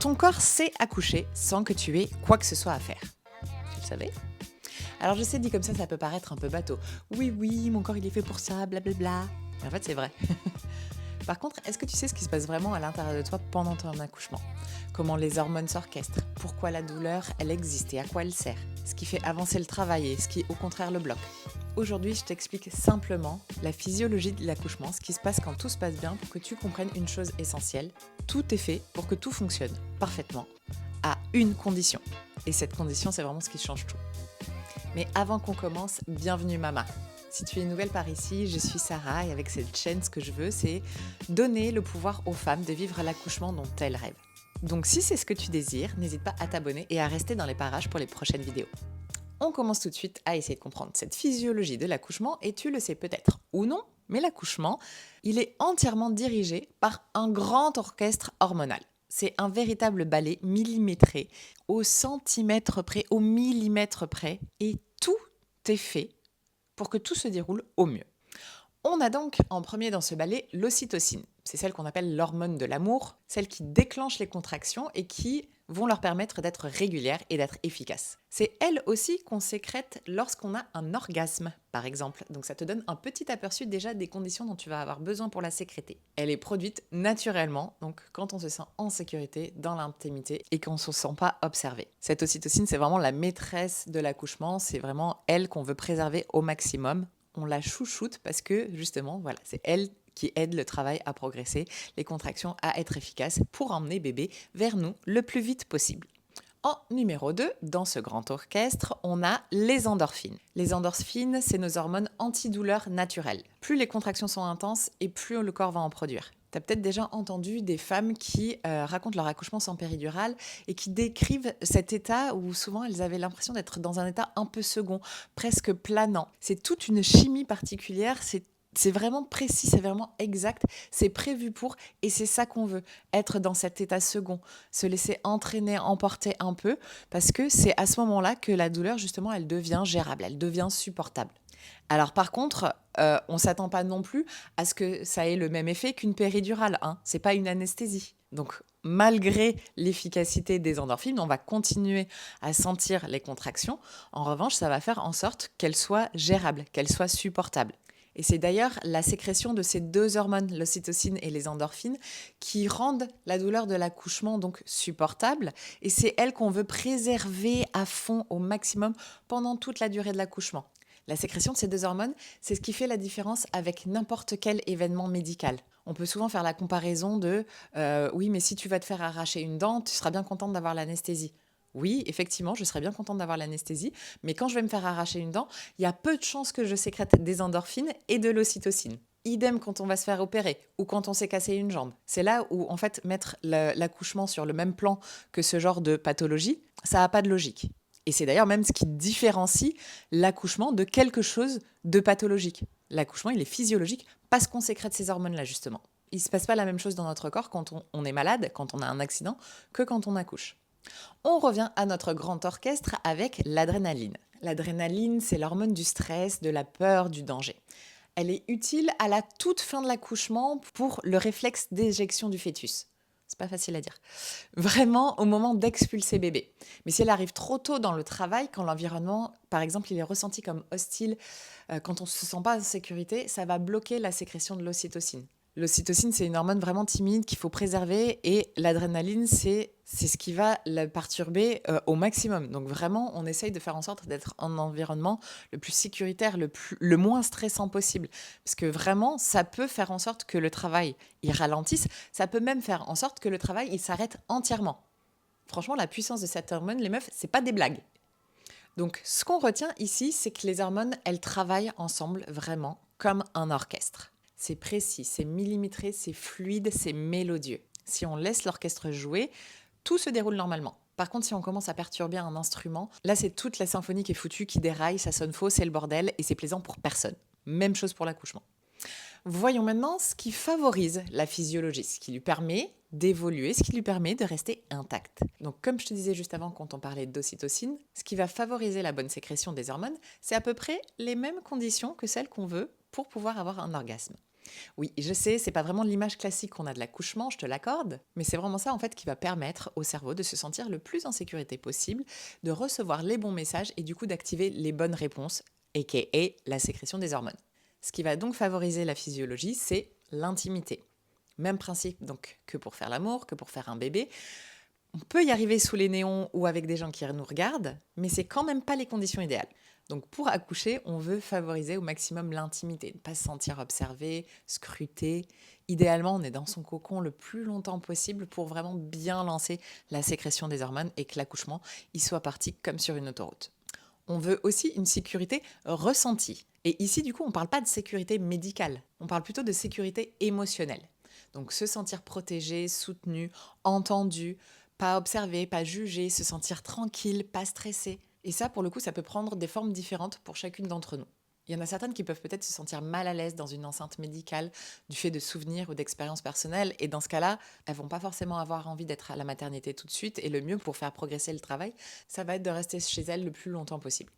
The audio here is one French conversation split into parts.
Ton corps sait accoucher sans que tu aies quoi que ce soit à faire. Tu le savais? Alors je sais, dit comme ça peut paraître un peu bateau. Oui, mon corps il est fait pour ça, blablabla. Mais en fait, c'est vrai. Par contre, est-ce que tu sais ce qui se passe vraiment à l'intérieur de toi pendant ton accouchement? Comment les hormones s'orchestrent? Pourquoi la douleur, elle existe et à quoi elle sert? Ce qui fait avancer le travail et ce qui, au contraire, le bloque. Aujourd'hui, je t'explique simplement la physiologie de l'accouchement, ce qui se passe quand tout se passe bien pour que tu comprennes une chose essentielle. Tout est fait pour que tout fonctionne parfaitement, à une condition. Et cette condition, c'est vraiment ce qui change tout. Mais avant qu'on commence, bienvenue Mama. Si tu es nouvelle par ici, je suis Sarah et avec cette chaîne, ce que je veux, c'est donner le pouvoir aux femmes de vivre l'accouchement dont elles rêvent. Donc si c'est ce que tu désires, n'hésite pas à t'abonner et à rester dans les parages pour les prochaines vidéos. On commence tout de suite à essayer de comprendre cette physiologie de l'accouchement et tu le sais peut-être ou non, mais l'accouchement, il est entièrement dirigé par un grand orchestre hormonal. C'est un véritable ballet millimétré, au centimètre près, au millimètre près, et tout est fait pour que tout se déroule au mieux. On a donc en premier dans ce ballet l'ocytocine. C'est celle qu'on appelle l'hormone de l'amour, celle qui déclenche les contractions et qui vont leur permettre d'être régulières et d'être efficaces. C'est elle aussi qu'on sécrète lorsqu'on a un orgasme, par exemple. Donc ça te donne un petit aperçu déjà des conditions dont tu vas avoir besoin pour la sécréter. Elle est produite naturellement, donc quand on se sent en sécurité dans l'intimité et qu'on ne se sent pas observé. Cette ocytocine, c'est vraiment la maîtresse de l'accouchement, c'est vraiment elle qu'on veut préserver au maximum. On la chouchoute parce que justement, voilà, c'est elle qui aide le travail à progresser, les contractions à être efficaces pour emmener bébé vers nous le plus vite possible. En numéro 2, dans ce grand orchestre, on a les endorphines. Les endorphines, c'est nos hormones antidouleurs naturelles. Plus les contractions sont intenses et plus le corps va en produire. Tu as peut-être déjà entendu des femmes qui racontent leur accouchement sans péridurale et qui décrivent cet état où souvent elles avaient l'impression d'être dans un état un peu second, presque planant. C'est toute une chimie particulière, c'est vraiment précis, c'est vraiment exact, c'est prévu pour, et c'est ça qu'on veut, être dans cet état second, se laisser entraîner, emporter un peu, parce que c'est à ce moment-là que la douleur, justement, elle devient gérable, elle devient supportable. Alors par contre, on ne s'attend pas non plus à ce que ça ait le même effet qu'une péridurale, hein. C'est pas une anesthésie. Donc malgré l'efficacité des endorphines, on va continuer à sentir les contractions. En revanche, ça va faire en sorte qu'elles soient gérables, qu'elles soient supportables. Et c'est d'ailleurs la sécrétion de ces deux hormones, l'ocytocine et les endorphines, qui rendent la douleur de l'accouchement donc supportable. Et c'est elle qu'on veut préserver à fond, au maximum, pendant toute la durée de l'accouchement. La sécrétion de ces deux hormones, c'est ce qui fait la différence avec n'importe quel événement médical. On peut souvent faire la comparaison de oui, mais si tu vas te faire arracher une dent, tu seras bien contente d'avoir l'anesthésie. Oui, effectivement, je serais bien contente d'avoir l'anesthésie, mais quand je vais me faire arracher une dent, il y a peu de chances que je sécrète des endorphines et de l'ocytocine. Idem quand on va se faire opérer ou quand on s'est cassé une jambe. C'est là où, en fait, mettre l'accouchement sur le même plan que ce genre de pathologie, ça n'a pas de logique. Et c'est d'ailleurs même ce qui différencie l'accouchement de quelque chose de pathologique. L'accouchement, il est physiologique parce qu'on sécrète ces hormones-là, justement. Il ne se passe pas la même chose dans notre corps quand on est malade, quand on a un accident, que quand on accouche. On revient à notre grand orchestre avec l'adrénaline. L'adrénaline, c'est l'hormone du stress, de la peur, du danger. Elle est utile à la toute fin de l'accouchement pour le réflexe d'éjection du fœtus. C'est pas facile à dire. Vraiment au moment d'expulser bébé. Mais si elle arrive trop tôt dans le travail, quand l'environnement, par exemple, il est ressenti comme hostile, quand on ne se sent pas en sécurité, ça va bloquer la sécrétion de l'ocytocine. L'ocytocine, c'est une hormone vraiment timide qu'il faut préserver et l'adrénaline, c'est ce qui va la perturber au maximum. Donc vraiment, on essaye de faire en sorte d'être en environnement le plus sécuritaire, le moins stressant possible. Parce que vraiment, ça peut faire en sorte que le travail, il ralentisse. Ça peut même faire en sorte que le travail, il s'arrête entièrement. Franchement, la puissance de cette hormone, les meufs, c'est pas des blagues. Donc, ce qu'on retient ici, c'est que les hormones, elles travaillent ensemble vraiment comme un orchestre. C'est précis, c'est millimétré, c'est fluide, c'est mélodieux. Si on laisse l'orchestre jouer, tout se déroule normalement. Par contre, si on commence à perturber un instrument, là, c'est toute la symphonie qui est foutue, qui déraille, ça sonne faux, c'est le bordel et c'est plaisant pour personne. Même chose pour l'accouchement. Voyons maintenant ce qui favorise la physiologie, ce qui lui permet d'évoluer, ce qui lui permet de rester intact. Donc comme je te disais juste avant quand on parlait d'ocytocine, ce qui va favoriser la bonne sécrétion des hormones, c'est à peu près les mêmes conditions que celles qu'on veut pour pouvoir avoir un orgasme. Oui, je sais, c'est pas vraiment l'image classique qu'on a de l'accouchement, je te l'accorde, mais c'est vraiment ça en fait qui va permettre au cerveau de se sentir le plus en sécurité possible, de recevoir les bons messages et du coup d'activer les bonnes réponses, aka la sécrétion des hormones. Ce qui va donc favoriser la physiologie, c'est l'intimité. Même principe donc que pour faire l'amour, que pour faire un bébé. On peut y arriver sous les néons ou avec des gens qui nous regardent, mais c'est quand même pas les conditions idéales. Donc pour accoucher, on veut favoriser au maximum l'intimité, ne pas se sentir observé, scruté. Idéalement, on est dans son cocon le plus longtemps possible pour vraiment bien lancer la sécrétion des hormones et que l'accouchement y soit parti comme sur une autoroute. On veut aussi une sécurité ressentie. Et ici, du coup, on ne parle pas de sécurité médicale, on parle plutôt de sécurité émotionnelle. Donc se sentir protégé, soutenu, entendu, pas observé, pas jugé, se sentir tranquille, pas stressé. Et ça, pour le coup, ça peut prendre des formes différentes pour chacune d'entre nous. Il y en a certaines qui peuvent peut-être se sentir mal à l'aise dans une enceinte médicale du fait de souvenirs ou d'expériences personnelles. Et dans ce cas-là, elles vont pas forcément avoir envie d'être à la maternité tout de suite. Et le mieux pour faire progresser le travail, ça va être de rester chez elles le plus longtemps possible.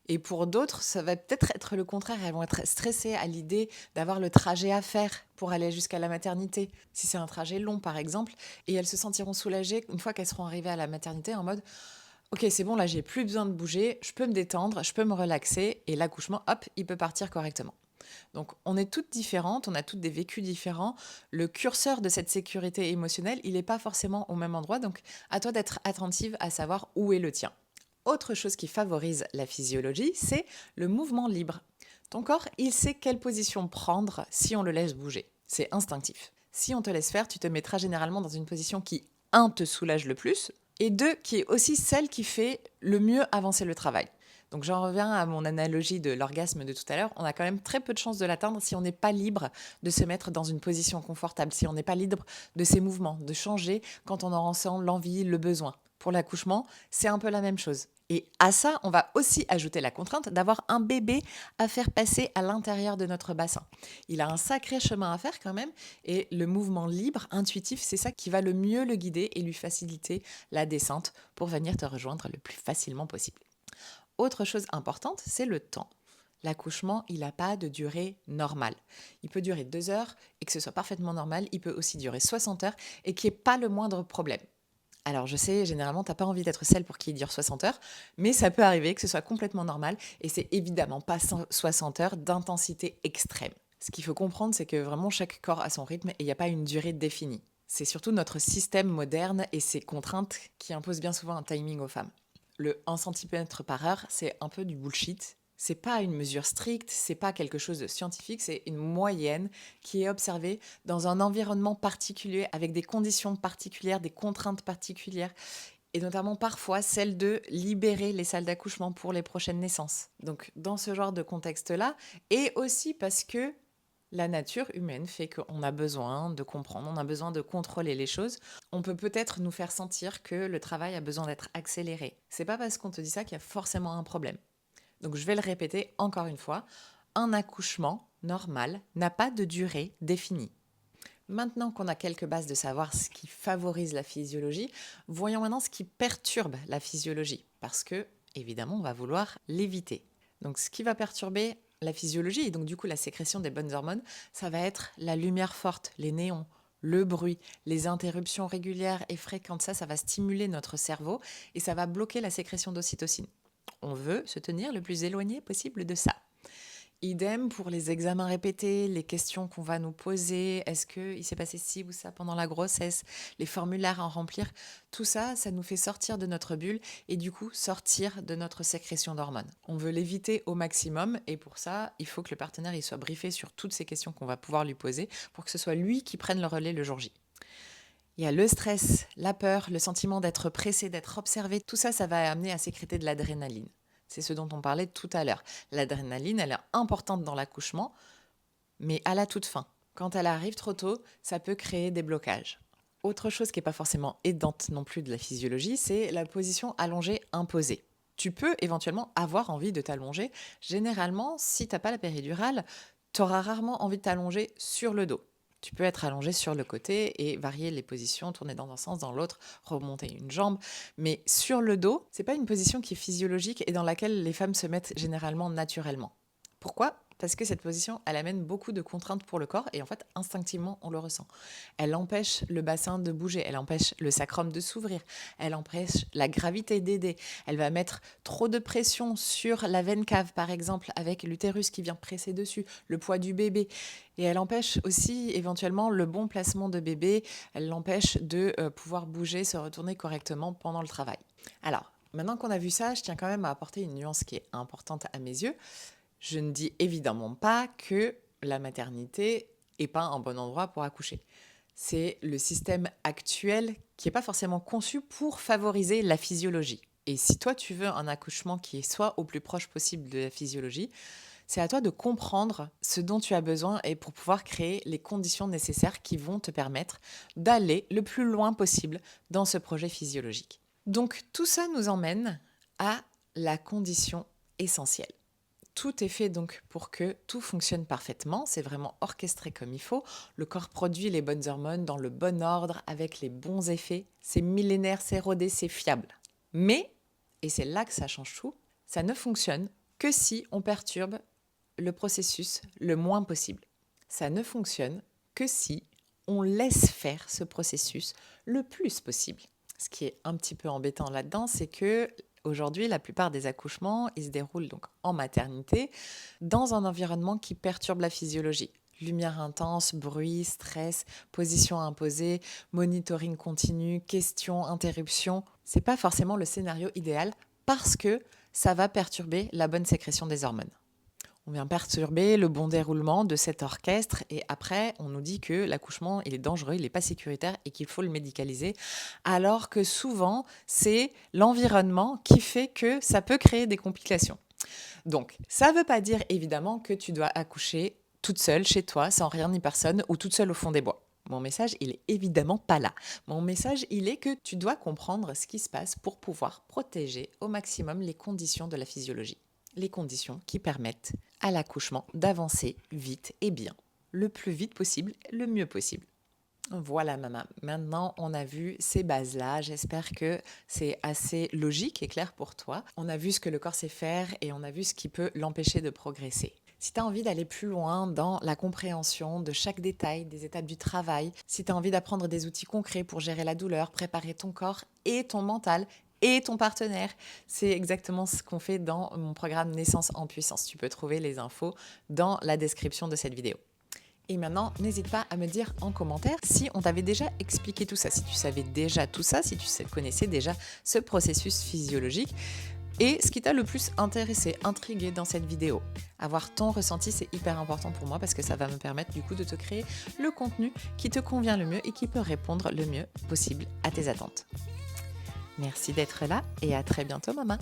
Et pour d'autres, ça va peut-être être le contraire. Elles vont être stressées à l'idée d'avoir le trajet à faire pour aller jusqu'à la maternité. Si c'est un trajet long, par exemple, et elles se sentiront soulagées une fois qu'elles seront arrivées à la maternité en mode ok, c'est bon, là, j'ai plus besoin de bouger, je peux me détendre, je peux me relaxer, et l'accouchement, hop, il peut partir correctement. Donc, on est toutes différentes, on a toutes des vécus différents. Le curseur de cette sécurité émotionnelle, il n'est pas forcément au même endroit, donc à toi d'être attentive à savoir où est le tien. Autre chose qui favorise la physiologie, c'est le mouvement libre. Ton corps, il sait quelle position prendre si on le laisse bouger. C'est instinctif. Si on te laisse faire, tu te mettras généralement dans une position qui, un, te soulage le plus, et deux, qui est aussi celle qui fait le mieux avancer le travail. Donc j'en reviens à mon analogie de l'orgasme de tout à l'heure, on a quand même très peu de chances de l'atteindre si on n'est pas libre de se mettre dans une position confortable, si on n'est pas libre de ses mouvements, de changer quand on en ressent l'envie, le besoin. Pour l'accouchement, c'est un peu la même chose. Et à ça, on va aussi ajouter la contrainte d'avoir un bébé à faire passer à l'intérieur de notre bassin. Il a un sacré chemin à faire quand même, et le mouvement libre, intuitif, c'est ça qui va le mieux le guider et lui faciliter la descente pour venir te rejoindre le plus facilement possible. Autre chose importante, c'est le temps. L'accouchement, il n'a pas de durée normale. Il peut durer 2 heures et que ce soit parfaitement normal. Il peut aussi durer 60 heures et qu'il n'y ait pas le moindre problème. Alors je sais, généralement, tu n'as pas envie d'être celle pour qui il dure 60 heures, mais ça peut arriver que ce soit complètement normal et c'est évidemment pas 60 heures d'intensité extrême. Ce qu'il faut comprendre, c'est que vraiment chaque corps a son rythme et il n'y a pas une durée définie. C'est surtout notre système moderne et ses contraintes qui imposent bien souvent un timing aux femmes. Le 1 cm par heure, c'est un peu du bullshit. C'est pas une mesure stricte, c'est pas quelque chose de scientifique, c'est une moyenne qui est observée dans un environnement particulier, avec des conditions particulières, des contraintes particulières, et notamment parfois celle de libérer les salles d'accouchement pour les prochaines naissances. Donc dans ce genre de contexte-là, et aussi parce que la nature humaine fait qu'on a besoin de comprendre, on a besoin de contrôler les choses. On peut peut-être nous faire sentir que le travail a besoin d'être accéléré. C'est pas parce qu'on te dit ça qu'il y a forcément un problème. Donc je vais le répéter encore une fois, un accouchement normal n'a pas de durée définie. Maintenant qu'on a quelques bases de savoir ce qui favorise la physiologie, voyons maintenant ce qui perturbe la physiologie, parce que, évidemment, on va vouloir l'éviter. Donc ce qui va perturber la physiologie, et donc du coup la sécrétion des bonnes hormones, ça va être la lumière forte, les néons, le bruit, les interruptions régulières et fréquentes, ça va stimuler notre cerveau et ça va bloquer la sécrétion d'ocytocine. On veut se tenir le plus éloigné possible de ça. Idem pour les examens répétés, les questions qu'on va nous poser, est-ce qu'il s'est passé ci ou ça pendant la grossesse, les formulaires à remplir, tout ça, ça nous fait sortir de notre bulle et du coup sortir de notre sécrétion d'hormones. On veut l'éviter au maximum et pour ça, il faut que le partenaire il soit briefé sur toutes ces questions qu'on va pouvoir lui poser pour que ce soit lui qui prenne le relais le jour J. Il y a le stress, la peur, le sentiment d'être pressé, d'être observé, tout ça, ça va amener à sécréter de l'adrénaline. C'est ce dont on parlait tout à l'heure. L'adrénaline, elle est importante dans l'accouchement, mais à la toute fin. Quand elle arrive trop tôt, ça peut créer des blocages. Autre chose qui n'est pas forcément aidante non plus de la physiologie, c'est la position allongée imposée. Tu peux éventuellement avoir envie de t'allonger. Généralement, si tu n'as pas la péridurale, tu auras rarement envie de t'allonger sur le dos. Tu peux être allongé sur le côté et varier les positions, tourner dans un sens, dans l'autre, remonter une jambe. Mais sur le dos, c'est pas une position qui est physiologique et dans laquelle les femmes se mettent généralement naturellement. Pourquoi ? parce que cette position, elle amène beaucoup de contraintes pour le corps et en fait, instinctivement, on le ressent. Elle empêche le bassin de bouger, elle empêche le sacrum de s'ouvrir, elle empêche la gravité d'aider. Elle va mettre trop de pression sur la veine cave, par exemple, avec l'utérus qui vient presser dessus, le poids du bébé. Et elle empêche aussi éventuellement le bon placement de bébé, elle l'empêche de pouvoir bouger, se retourner correctement pendant le travail. Alors, maintenant qu'on a vu ça, je tiens quand même à apporter une nuance qui est importante à mes yeux. Je ne dis évidemment pas que la maternité n'est pas un bon endroit pour accoucher. C'est le système actuel qui n'est pas forcément conçu pour favoriser la physiologie. Et si toi, tu veux un accouchement qui est soit au plus proche possible de la physiologie, c'est à toi de comprendre ce dont tu as besoin et pour pouvoir créer les conditions nécessaires qui vont te permettre d'aller le plus loin possible dans ce projet physiologique. Donc tout ça nous emmène à la condition essentielle. Tout est fait donc pour que tout fonctionne parfaitement, c'est vraiment orchestré comme il faut. Le corps produit les bonnes hormones dans le bon ordre, avec les bons effets. C'est millénaire, c'est rodé, c'est fiable. Mais, et c'est là que ça change tout, ça ne fonctionne que si on perturbe le processus le moins possible. Ça ne fonctionne que si on laisse faire ce processus le plus possible. Ce qui est un petit peu embêtant là-dedans, c'est que aujourd'hui, la plupart des accouchements, ils se déroulent donc en maternité, dans un environnement qui perturbe la physiologie. Lumière intense, bruit, stress, position imposée, monitoring continu, questions, interruptions. C'est pas forcément le scénario idéal parce que ça va perturber la bonne sécrétion des hormones. On vient perturber le bon déroulement de cet orchestre et après, on nous dit que l'accouchement, il est dangereux, il n'est pas sécuritaire et qu'il faut le médicaliser, alors que souvent, c'est l'environnement qui fait que ça peut créer des complications. Donc, ça ne veut pas dire évidemment que tu dois accoucher toute seule chez toi, sans rien ni personne, ou toute seule au fond des bois. Mon message, il est évidemment pas là. Mon message, il est que tu dois comprendre ce qui se passe pour pouvoir protéger au maximum les conditions de la physiologie. Les conditions qui permettent à l'accouchement d'avancer vite et bien. Le plus vite possible, le mieux possible. Voilà maman, maintenant on a vu ces bases-là, j'espère que c'est assez logique et clair pour toi. On a vu ce que le corps sait faire et on a vu ce qui peut l'empêcher de progresser. Si tu as envie d'aller plus loin dans la compréhension de chaque détail des étapes du travail, si tu as envie d'apprendre des outils concrets pour gérer la douleur, préparer ton corps et ton mental, et ton partenaire. C'est exactement ce qu'on fait dans mon programme Naissance en puissance. Tu peux trouver les infos dans la description de cette vidéo. Et maintenant, n'hésite pas à me dire en commentaire si on t'avait déjà expliqué tout ça, si tu savais déjà tout ça, si tu connaissais déjà ce processus physiologique et ce qui t'a le plus intéressé, intrigué dans cette vidéo. Avoir ton ressenti, c'est hyper important pour moi parce que ça va me permettre du coup de te créer le contenu qui te convient le mieux et qui peut répondre le mieux possible à tes attentes. Merci d'être là et à très bientôt maman.